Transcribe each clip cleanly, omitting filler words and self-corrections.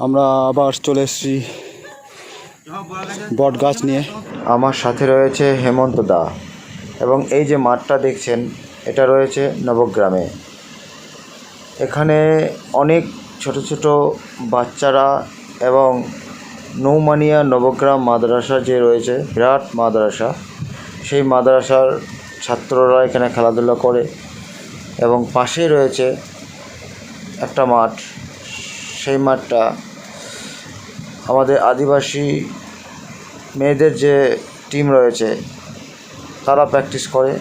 আমরা আবার চলে এসেছি বট গাছ নিয়ে। আমার সাথে রয়েছে হেমন্ত দা এবং এই যে মাঠটা দেখছেন এটা রয়েছে নবগ্রামে। এখানে অনেক ছোট ছোট বাচ্চারা এবং নৌমানিয়া নবগ্রাম মাদ্রাসা যে রয়েছে, বিরাট মাদ্রাসা, সেই মাদ্রাসার ছাত্ররা এখানে খেলাধুলা করে এবং পাশেই রয়েছে একটা মাঠ। সেই মাঠটা আমাদের আদিবাসী মেয়েদের যে টিম রয়েছে তারা প্র্যাকটিস করে।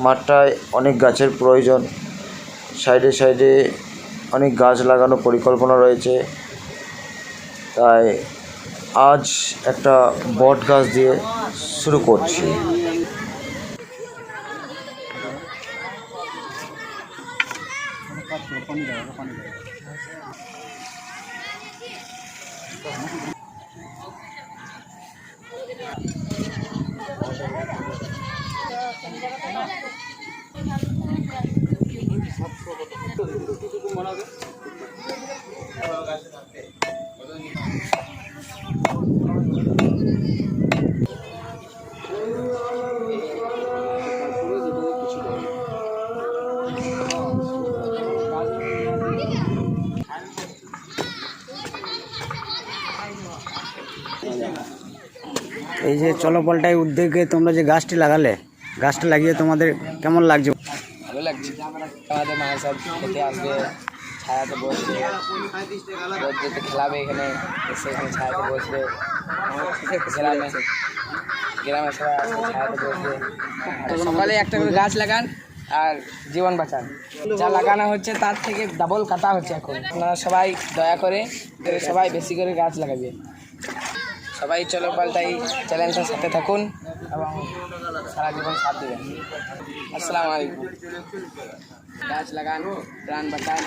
মাঠটায় অনেক গাছের প্রয়োজন, সাইডে সাইডে অনেক গাছ লাগানোর পরিকল্পনা রয়েছে। তাই আজ একটা বট গাছ দিয়ে শুরু করছি। এই যে চলপাল্টাই উদ্যোগে তোমরা যে গাছটি লাগালে, গাছটা লাগিয়ে তোমাদের কেমন লাগছে? ভালো লাগছে। আমাদের মায়ের সব খেতে আসবে, ছায়াতে বসবে, রোদ্রেতে খেলাবে, এখানে এসে এখানে ছায়াতে বসবে। গ্রামে সবাই আসবে, ছায়াতে বসবে। সকালে একটা করে গাছ লাগান আর জীবন বাঁচান। যা লাগানো হচ্ছে তার থেকে ডাবল কাটা হচ্ছে এখন। আপনারা সবাই দয়া করে সবাই বেশি করে গাছ লাগাবে। সবাই চলো পাল্টাই চ্যালেঞ্জের সাথে থাকুন এবং সারা জীবন সাথ দেবেন। আসসালামু আলাইকুম। গাছ লাগান, প্রাণ বাঁচান।